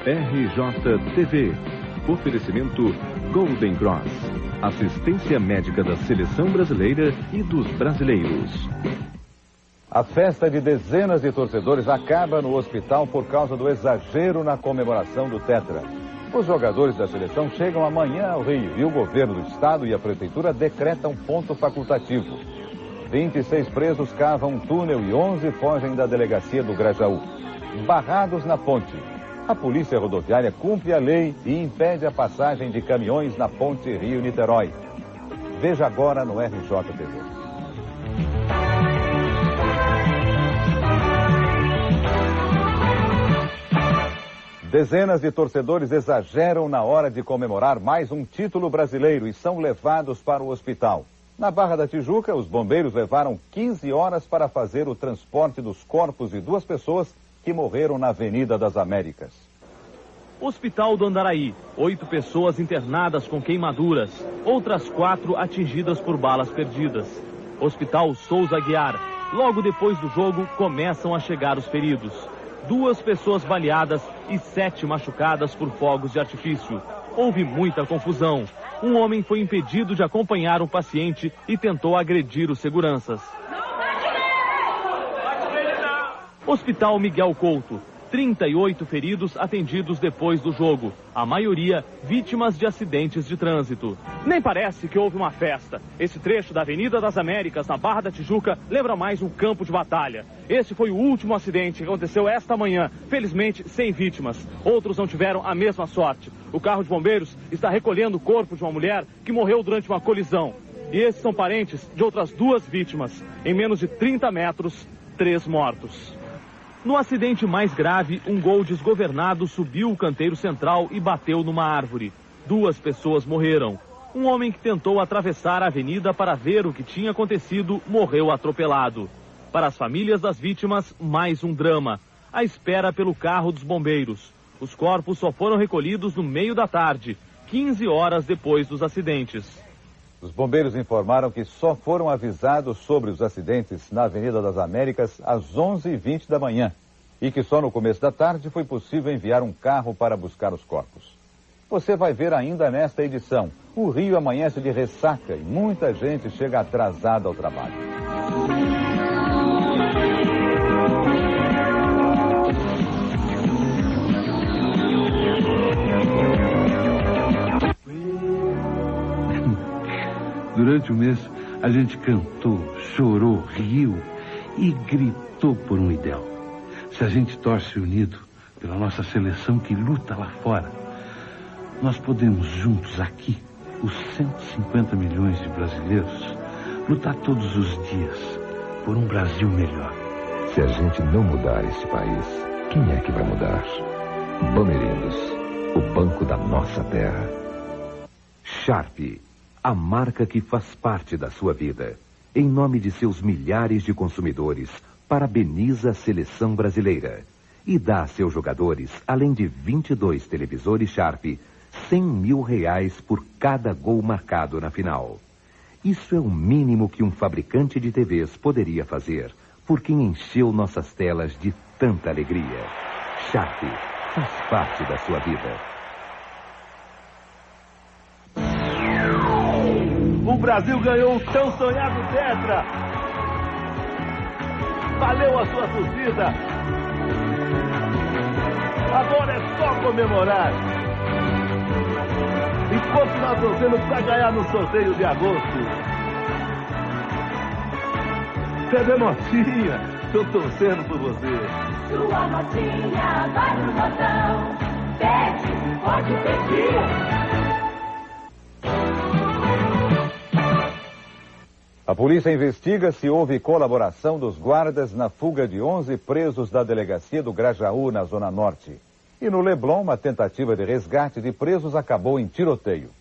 RJTV. Oferecimento Golden Cross. Assistência médica da Seleção Brasileira e dos brasileiros. A festa de dezenas de torcedores acaba no hospital por causa do exagero na comemoração do Tetra. Os jogadores da seleção chegam amanhã ao Rio e o governo do estado e a prefeitura decretam ponto facultativo. 26 presos cavam um túnel e 11 fogem da delegacia do Grajaú. Barrados na ponte. A polícia rodoviária cumpre a lei e impede a passagem de caminhões na ponte Rio-Niterói. Veja agora no RJTV. Dezenas de torcedores exageram na hora de comemorar mais um título brasileiro e são levados para o hospital. Na Barra da Tijuca, os bombeiros levaram 15 horas para fazer o transporte dos corpos de 2 pessoas que morreram na Avenida das Américas. Hospital do Andaraí, 8 pessoas internadas com queimaduras, outras 4 atingidas por balas perdidas. Hospital Souza Aguiar, logo depois do jogo começam a chegar os feridos. 2 pessoas baleadas e 7 machucadas por fogos de artifício. Houve muita confusão. Um homem foi impedido de acompanhar um paciente e tentou agredir os seguranças. Hospital Miguel Couto. 38 feridos atendidos depois do jogo. A maioria vítimas de acidentes de trânsito. Nem parece que houve uma festa. Esse trecho da Avenida das Américas, na Barra da Tijuca, lembra mais um campo de batalha. Esse foi o último acidente que aconteceu esta manhã. Felizmente, sem vítimas. Outros não tiveram a mesma sorte. O carro de bombeiros está recolhendo o corpo de uma mulher que morreu durante uma colisão. E esses são parentes de outras 2 vítimas. Em menos de 30 metros, 3 mortos. No acidente mais grave, um Gol desgovernado subiu o canteiro central e bateu numa árvore. 2 pessoas morreram. Um homem que tentou atravessar a avenida para ver o que tinha acontecido morreu atropelado. Para as famílias das vítimas, mais um drama. A espera pelo carro dos bombeiros. Os corpos só foram recolhidos no meio da tarde, 15 horas depois dos acidentes. Os bombeiros informaram que só foram avisados sobre os acidentes na Avenida das Américas às 11h20 da manhã e que só no começo da tarde foi possível enviar um carro para buscar os corpos. Você vai ver ainda nesta edição. O Rio amanhece de ressaca e muita gente chega atrasada ao trabalho. Durante o mês, a gente cantou, chorou, riu e gritou por um ideal. Se a gente torce unido pela nossa seleção que luta lá fora, nós podemos juntos aqui, os 150 milhões de brasileiros, lutar todos os dias por um Brasil melhor. Se a gente não mudar esse país, quem é que vai mudar? Bamerindos, o banco da nossa terra. Sharp, a marca que faz parte da sua vida. Em nome de seus milhares de consumidores, parabeniza a seleção brasileira e dá a seus jogadores, além de 22 televisores Sharp, R$100 mil por cada gol marcado na final. Isso é o mínimo que um fabricante de TVs poderia fazer por quem encheu nossas telas de tanta alegria. Sharp faz parte da sua vida. O Brasil ganhou o tão sonhado Tetra. Valeu a sua torcida. Agora é só comemorar. Enquanto nós torcemos para ganhar no sorteio de agosto. Cadê Notinha? Estou torcendo por você. Sua notinha vai no botão. Pede, pode pedir. A polícia investiga se houve colaboração dos guardas na fuga de 11 presos da delegacia do Grajaú, na Zona Norte. E no Leblon, uma tentativa de resgate de presos acabou em tiroteio.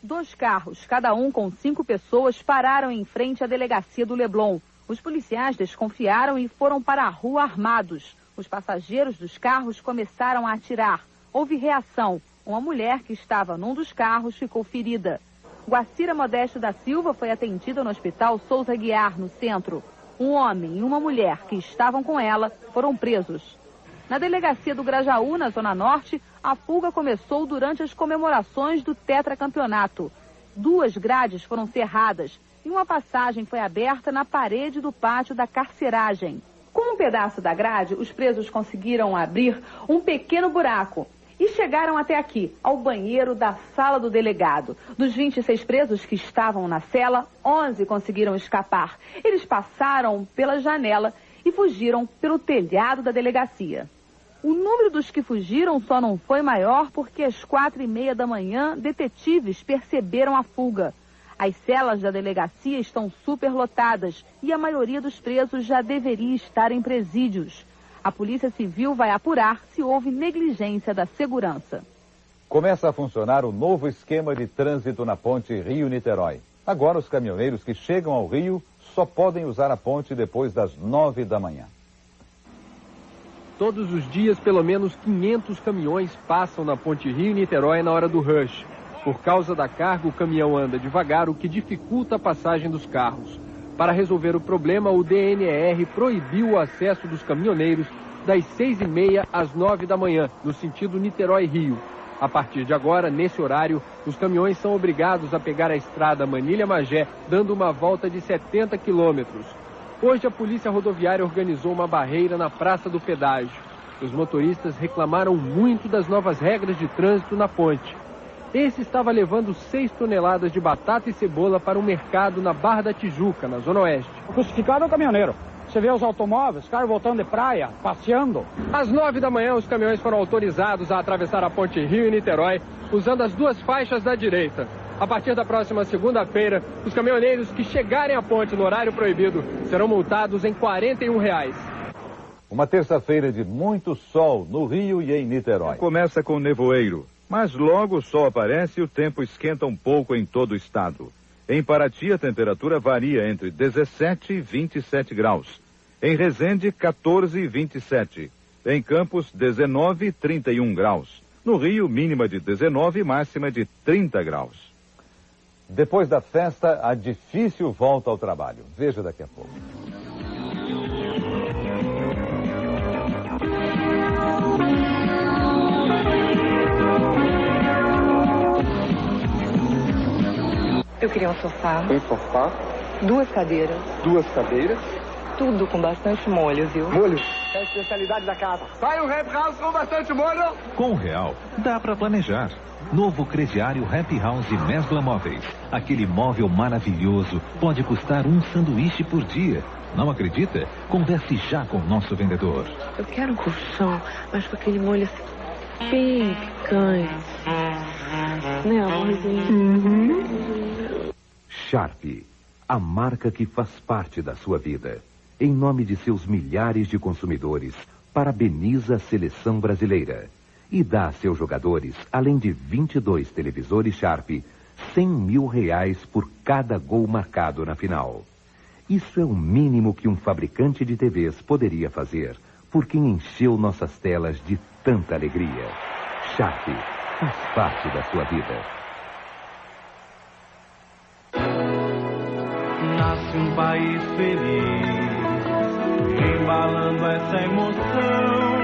2 carros, cada um com 5 pessoas, pararam em frente à delegacia do Leblon. Os policiais desconfiaram e foram para a rua armados. Os passageiros dos carros começaram a atirar. Houve reação. Uma mulher que estava num dos carros ficou ferida. Guacira Modesto da Silva foi atendida no Hospital Souza Aguiar, no centro. Um homem e uma mulher que estavam com ela foram presos. Na delegacia do Grajaú, na Zona Norte, a fuga começou durante as comemorações do tetracampeonato. 2 grades foram cerradas e uma passagem foi aberta na parede do pátio da carceragem. Com um pedaço da grade, os presos conseguiram abrir um pequeno buraco e chegaram até aqui, ao banheiro da sala do delegado. Dos 26 presos que estavam na cela, 11 conseguiram escapar. Eles passaram pela janela e fugiram pelo telhado da delegacia. O número dos que fugiram só não foi maior porque às 4h30 da manhã, detetives perceberam a fuga. As celas da delegacia estão superlotadas e a maioria dos presos já deveria estar em presídios. A Polícia Civil vai apurar se houve negligência da segurança. Começa a funcionar o novo esquema de trânsito na ponte Rio-Niterói. Agora os caminhoneiros que chegam ao Rio só podem usar a ponte depois das 9 da manhã. Todos os dias, pelo menos 500 caminhões passam na ponte Rio-Niterói na hora do rush. Por causa da carga, o caminhão anda devagar, o que dificulta a passagem dos carros. Para resolver o problema, o DNR proibiu o acesso dos caminhoneiros das 6h30 às 9 da manhã, no sentido Niterói-Rio. A partir de agora, nesse horário, os caminhões são obrigados a pegar a estrada Manilha-Magé, dando uma volta de 70 quilômetros. Hoje, a Polícia Rodoviária organizou uma barreira na Praça do Pedágio. Os motoristas reclamaram muito das novas regras de trânsito na ponte. Esse estava levando 6 toneladas de batata e cebola para um mercado na Barra da Tijuca, na Zona Oeste. O crucificado é o caminhoneiro. Você vê os automóveis, caras voltando de praia, passeando. Às 9 da manhã, os caminhões foram autorizados a atravessar a ponte Rio e Niterói, usando as 2 faixas da direita. A partir da próxima segunda-feira, os caminhoneiros que chegarem à ponte no horário proibido serão multados em R$ 41. Uma terça-feira de muito sol no Rio e em Niterói. Começa com nevoeiro, mas logo o sol aparece e o tempo esquenta um pouco em todo o estado. Em Paraty, a temperatura varia entre 17 e 27 graus. Em Resende, 14 e 27. Em Campos, 19 e 31 graus. No Rio, mínima de 19 e máxima de 30 graus. Depois da festa, a difícil volta ao trabalho. Veja daqui a pouco. Eu queria um sofá. Um sofá? 2 cadeiras. 2 cadeiras? Tudo com bastante molho, viu? Molho? É a especialidade da casa. Sai um Happy House com bastante molho. Com R$1 dá para planejar. Novo crediário Happy House Mesbla Móveis. Aquele móvel maravilhoso pode custar um sanduíche por dia. Não acredita? Converse já com o nosso vendedor. Eu quero um colchão, mas com aquele molho assim, bem picante. Né, amorzinho? Sharp, a marca que faz parte da sua vida. Em nome de seus milhares de consumidores, parabeniza a seleção brasileira. E dá a seus jogadores, além de 22 televisores Sharp, R$100 mil por cada gol marcado na final. Isso é o mínimo que um fabricante de TVs poderia fazer, por quem encheu nossas telas de tanta alegria. Sharp faz parte da sua vida. Nasce um país feliz, embalando essa emoção.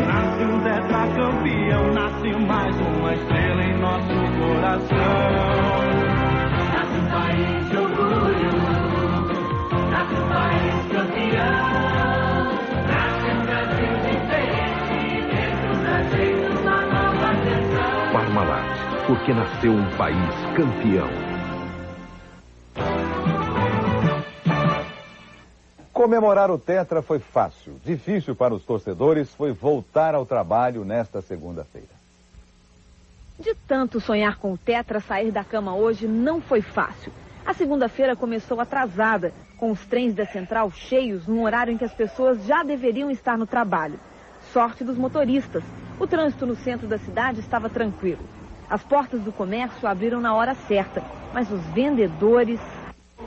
Nasce um tetracampeão, nasce mais uma estrela em nosso coração. Nasce um país de orgulho, nasce um país campeão. Nasce um Brasil diferente, dentro da gente uma nova versão. Parmalat, porque nasceu um país campeão. Comemorar o Tetra foi fácil. Difícil para os torcedores foi voltar ao trabalho nesta segunda-feira. De tanto sonhar com o Tetra, sair da cama hoje não foi fácil. A segunda-feira começou atrasada, com os trens da Central cheios num horário em que as pessoas já deveriam estar no trabalho. Sorte dos motoristas. O trânsito no centro da cidade estava tranquilo. As portas do comércio abriram na hora certa, mas os vendedores...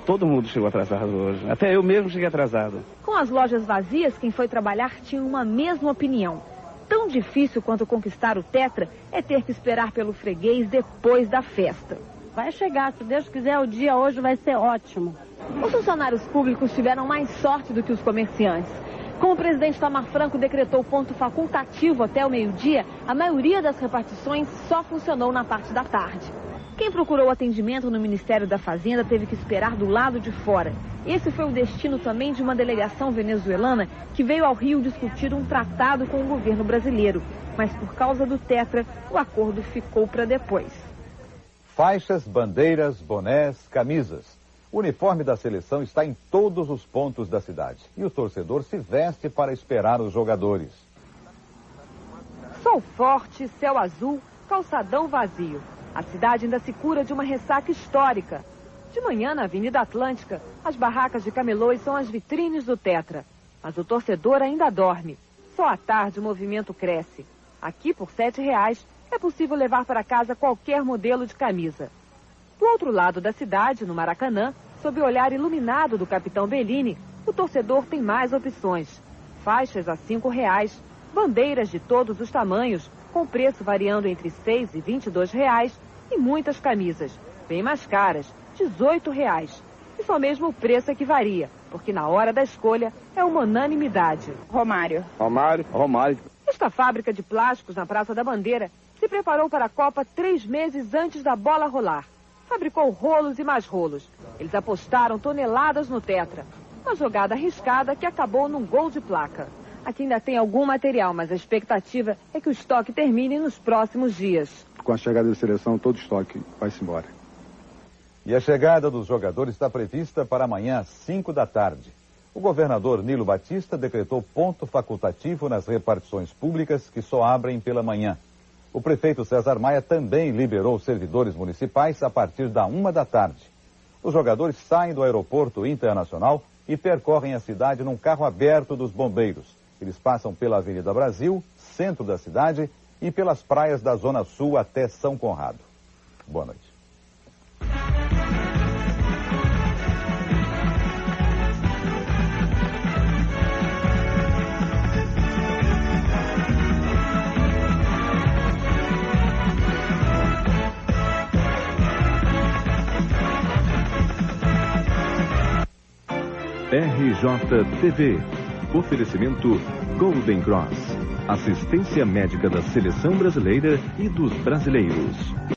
Todo mundo chegou atrasado hoje. Até eu mesmo cheguei atrasado. Com as lojas vazias, quem foi trabalhar tinha uma mesma opinião. Tão difícil quanto conquistar o Tetra é ter que esperar pelo freguês depois da festa. Vai chegar, se Deus quiser, o dia hoje vai ser ótimo. Os funcionários públicos tiveram mais sorte do que os comerciantes. Como o presidente Itamar Franco decretou ponto facultativo até o meio-dia, a maioria das repartições só funcionou na parte da tarde. Quem procurou atendimento no Ministério da Fazenda teve que esperar do lado de fora. Esse foi o destino também de uma delegação venezuelana que veio ao Rio discutir um tratado com o governo brasileiro. Mas por causa do Tetra, o acordo ficou para depois. Faixas, bandeiras, bonés, camisas. O uniforme da seleção está em todos os pontos da cidade. E o torcedor se veste para esperar os jogadores. Sol forte, céu azul, calçadão vazio. A cidade ainda se cura de uma ressaca histórica. De manhã, na Avenida Atlântica, as barracas de camelôs são as vitrines do Tetra. Mas o torcedor ainda dorme. Só à tarde o movimento cresce. Aqui, por R$ 7,00, é possível levar para casa qualquer modelo de camisa. Do outro lado da cidade, no Maracanã, sob o olhar iluminado do capitão Bellini, o torcedor tem mais opções. Faixas a R$ 5,00, bandeiras de todos os tamanhos, com preço variando entre R$ 6 e R$ 22,00, e muitas camisas, bem mais caras, R$ 18,00. E só mesmo o preço é que varia, porque na hora da escolha é uma unanimidade. Romário. Esta fábrica de plásticos na Praça da Bandeira se preparou para a Copa 3 meses antes da bola rolar. Fabricou rolos e mais rolos. Eles apostaram toneladas no Tetra. Uma jogada arriscada que acabou num gol de placa. Aqui ainda tem algum material, mas a expectativa é que o estoque termine nos próximos dias. Com a chegada da seleção, todo o estoque vai-se embora. E a chegada dos jogadores está prevista para amanhã às 5 da tarde. O governador Nilo Batista decretou ponto facultativo nas repartições públicas que só abrem pela manhã. O prefeito César Maia também liberou os servidores municipais a partir da 1 da tarde. Os jogadores saem do aeroporto internacional e percorrem a cidade num carro aberto dos bombeiros. Eles passam pela Avenida Brasil, centro da cidade, e pelas praias da Zona Sul até São Conrado. Boa noite. RJTV. Oferecimento Golden Cross. Assistência médica da Seleção Brasileira e dos brasileiros.